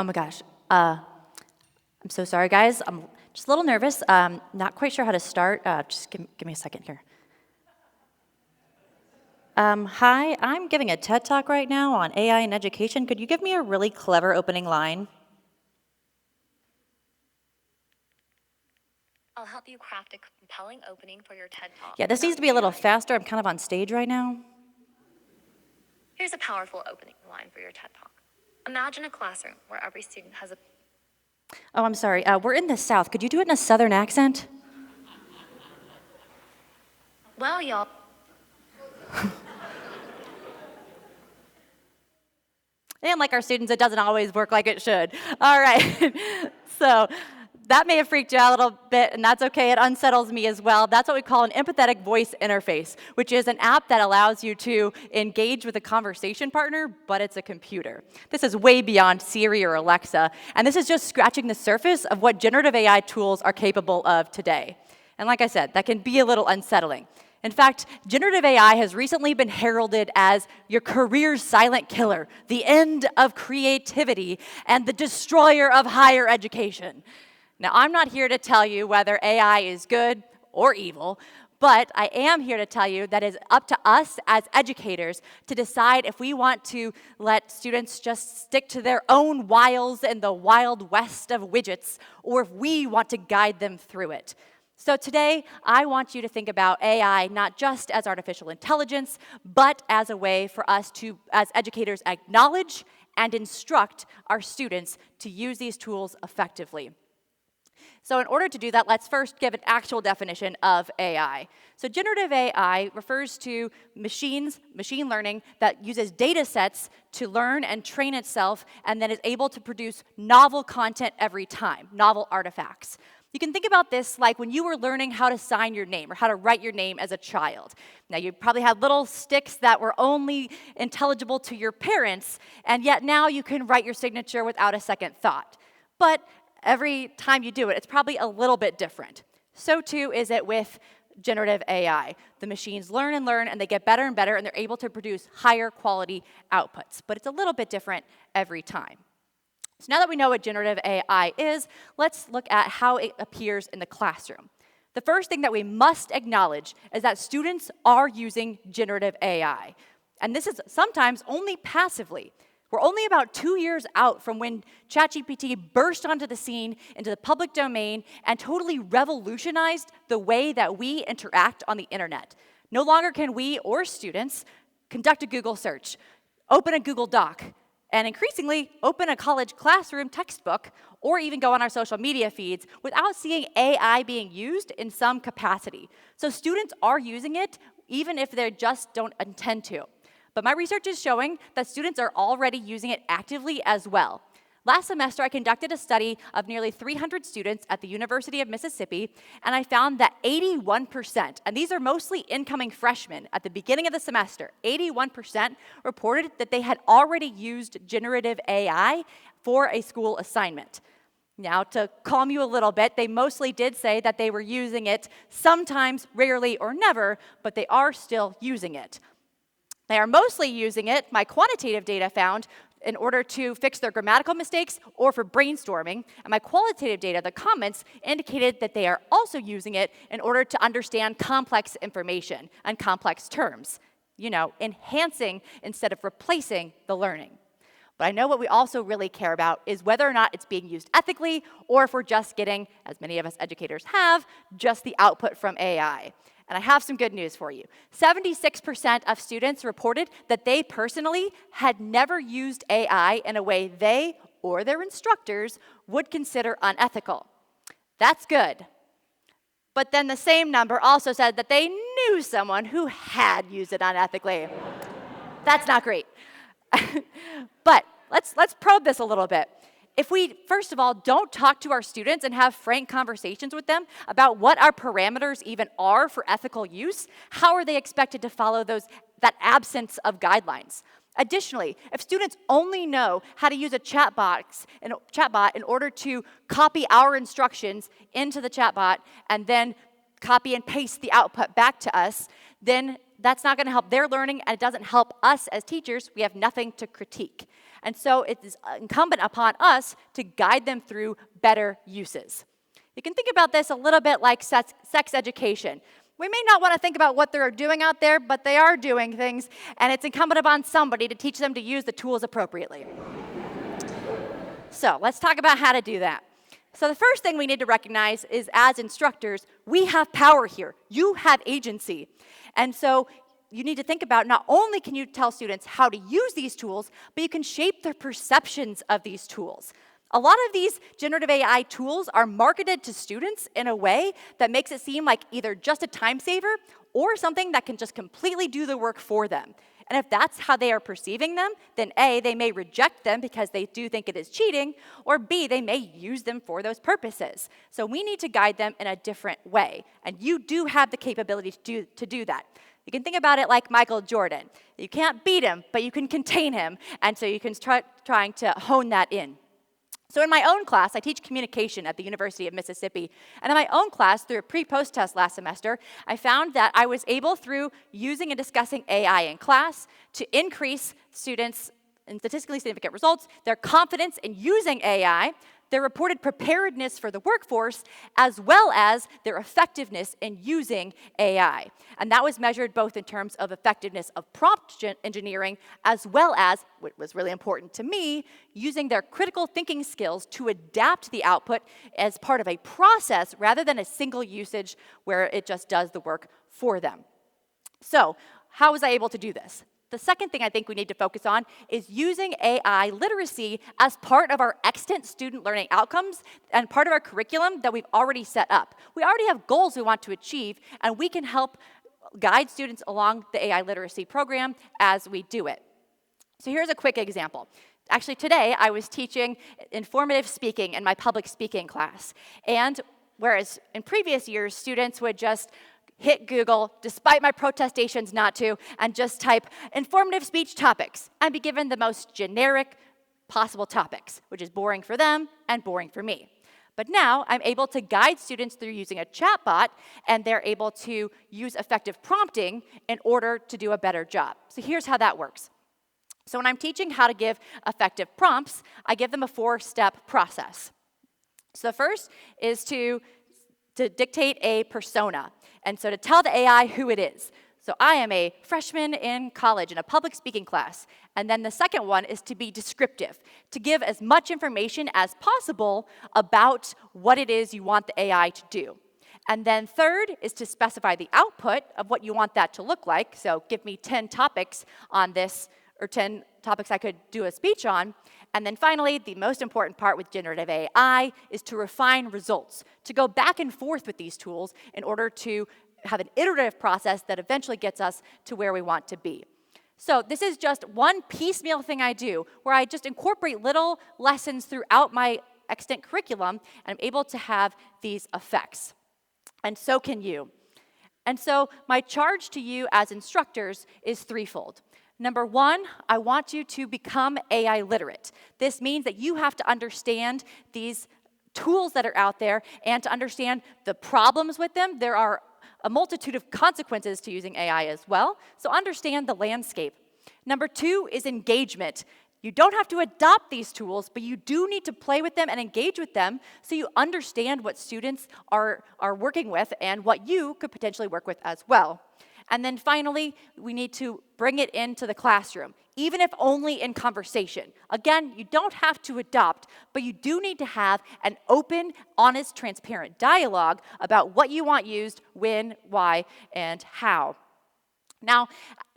Oh my gosh. I'm so sorry, guys. I'm just a little nervous. Not quite sure how to start. Just give me a second here. Hi, I'm giving a TED Talk right now on AI in education. Could you give me a really clever opening line? I'll help you craft a compelling opening for your TED Talk. Yeah, this needs to be a little faster. I'm kind of on stage right now. Here's a powerful opening line for your TED Talk. Imagine a classroom where every student has a... Oh, I'm sorry. We're in the South. Could you do it in a Southern accent? Well, y'all... And like our students, it doesn't always work like it should. All right. So that may have freaked you out a little bit, and that's okay. It unsettles me as well. That's what we call an empathetic voice interface, which is an app that allows you to engage with a conversation partner, but it's a computer. This is way beyond Siri or Alexa, and this is just scratching the surface of what generative AI tools are capable of today. And like I said, that can be a little unsettling. In fact, generative AI has recently been heralded as your career's silent killer, the end of creativity, and the destroyer of higher education. Now, I'm not here to tell you whether AI is good or evil, but I am here to tell you that it's up to us as educators to decide if we want to let students just stick to their own wiles in the wild west of widgets, or if we want to guide them through it. So today, I want you to think about AI not just as artificial intelligence, but as a way for us to, as educators, acknowledge and instruct our students to use these tools effectively. So in order to do that, let's first give an actual definition of AI. So generative AI refers to machine learning that uses data sets to learn and train itself, and then is able to produce novel content every time, novel artifacts. You can think about this like when you were learning how to sign your name or how to write your name as a child. Now, you probably had little sticks that were only intelligible to your parents, and yet now you can write your signature without a second thought. But every time you do it, it's probably a little bit different. So too is it with generative AI. The machines learn, and they get better and better, and they're able to produce higher quality outputs. But it's a little bit different every time. So now that we know what generative AI is, let's look at how it appears in the classroom. The first thing that we must acknowledge is that students are using generative AI. And this is sometimes only passively. We're only about 2 years out from when ChatGPT burst onto the scene into the public domain and totally revolutionized the way that we interact on the internet. No longer can we or students conduct a Google search, open a Google Doc, and increasingly open a college classroom textbook, or even go on our social media feeds without seeing AI being used in some capacity. So students are using it, even if they just don't intend to. But my research is showing that students are already using it actively as well. Last semester, I conducted a study of nearly 300 students at the University of Mississippi, and I found that 81%, and these are mostly incoming freshmen at the beginning of the semester, 81% reported that they had already used generative AI for a school assignment. Now, to calm you a little bit, they mostly did say that they were using it sometimes, rarely, or never, but they are still using it. They are mostly using it, my quantitative data found, in order to fix their grammatical mistakes or for brainstorming. And my qualitative data, the comments, indicated that they are also using it in order to understand complex information and complex terms. You know, enhancing instead of replacing the learning. But I know what we also really care about is whether or not it's being used ethically, or if we're just getting, as many of us educators have, just the output from AI. And I have some good news for you. 76% of students reported that they personally had never used AI in a way they or their instructors would consider unethical. That's good. But then the same number also said that they knew someone who had used it unethically. That's not great. But let's probe this a little bit. If we, first of all, don't talk to our students and have frank conversations with them about what our parameters even are for ethical use, how are they expected to follow that absence of guidelines? Additionally, if students only know how to use a chatbot in order to copy our instructions into the chatbot and then copy and paste the output back to us, then that's not going to help their learning, and it doesn't help us as teachers. We have nothing to critique. And so it is incumbent upon us to guide them through better uses. You can think about this a little bit like sex education. We may not want to think about what they're doing out there, but they are doing things, and it's incumbent upon somebody to teach them to use the tools appropriately. So let's talk about how to do that. So the first thing we need to recognize is, as instructors, we have power here. You have agency. And so you need to think about, not only can you tell students how to use these tools, but you can shape their perceptions of these tools. A lot of these generative AI tools are marketed to students in a way that makes it seem like either just a time saver or something that can just completely do the work for them. And if that's how they are perceiving them, then A, they may reject them because they do think it is cheating, or B, they may use them for those purposes. So we need to guide them in a different way. And you do have the capability to do that. You can think about it like Michael Jordan. You can't beat him, but you can contain him. And so you can trying to hone that in. So in my own class, I teach communication at the University of Mississippi. And in my own class, through a pre-post test last semester, I found that I was able, through using and discussing AI in class, to increase students in statistically significant results, their confidence in using AI, their reported preparedness for the workforce, as well as their effectiveness in using AI. And that was measured both in terms of effectiveness of prompt engineering, as well as, what was really important to me, using their critical thinking skills to adapt the output as part of a process rather than a single usage where it just does the work for them. So, how was I able to do this? The second thing I think we need to focus on is using AI literacy as part of our extant student learning outcomes and part of our curriculum that we've already set up. We already have goals we want to achieve, and we can help guide students along the AI literacy program as we do it. So here's a quick example. Actually, today I was teaching informative speaking in my public speaking class. And whereas in previous years, students would just hit Google, despite my protestations not to, and just type informative speech topics and be given the most generic possible topics, which is boring for them and boring for me. But now I'm able to guide students through using a chatbot, and they're able to use effective prompting in order to do a better job. So here's how that works. So when I'm teaching how to give effective prompts, I give them a 4-step process. So the first is to dictate a persona, and so to tell the AI who it is. So I am a freshman in college in a public speaking class. And then the second one is to be descriptive, to give as much information as possible about what it is you want the AI to do. And then third is to specify the output of what you want that to look like. So give me 10 topics on this, or 10 topics I could do a speech on. And then finally, the most important part with generative AI is to refine results, to go back and forth with these tools in order to have an iterative process that eventually gets us to where we want to be. So this is just one piecemeal thing I do, where I just incorporate little lessons throughout my extant curriculum, and I'm able to have these effects. And so can you. And so my charge to you as instructors is threefold. Number one, I want you to become AI literate. This means that you have to understand these tools that are out there and to understand the problems with them. There are a multitude of consequences to using AI as well, so understand the landscape. Number two is engagement. You don't have to adopt these tools, but you do need to play with them and engage with them so you understand what students are working with and what you could potentially work with as well. And then finally, we need to bring it into the classroom, even if only in conversation. Again, you don't have to adopt, but you do need to have an open, honest, transparent dialogue about what you want used, when, why, and how. Now,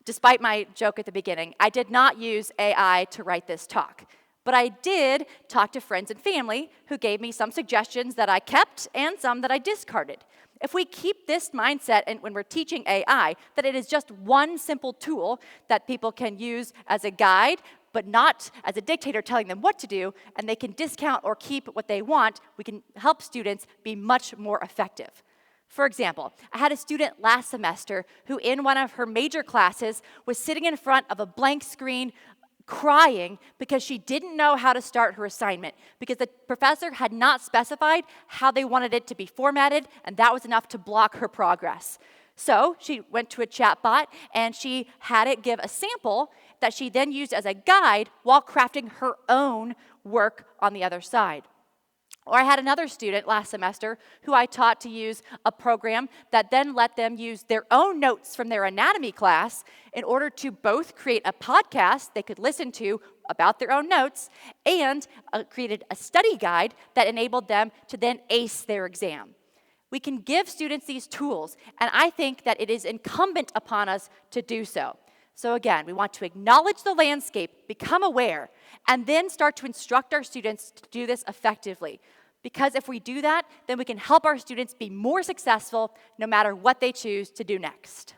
despite my joke at the beginning, I did not use AI to write this talk. But I did talk to friends and family who gave me some suggestions that I kept and some that I discarded. If we keep this mindset and when we're teaching AI, that it is just one simple tool that people can use as a guide, but not as a dictator telling them what to do, and they can discount or keep what they want, we can help students be much more effective. For example, I had a student last semester who in one of her major classes was sitting in front of a blank screen crying because she didn't know how to start her assignment because the professor had not specified how they wanted it to be formatted, and that was enough to block her progress. So she went to a chatbot and she had it give a sample that she then used as a guide while crafting her own work on the other side. Or I had another student last semester who I taught to use a program that then let them use their own notes from their anatomy class in order to both create a podcast they could listen to about their own notes and created a study guide that enabled them to then ace their exam. We can give students these tools, and I think that it is incumbent upon us to do so. So again, we want to acknowledge the landscape, become aware, and then start to instruct our students to do this effectively. Because if we do that, then we can help our students be more successful no matter what they choose to do next.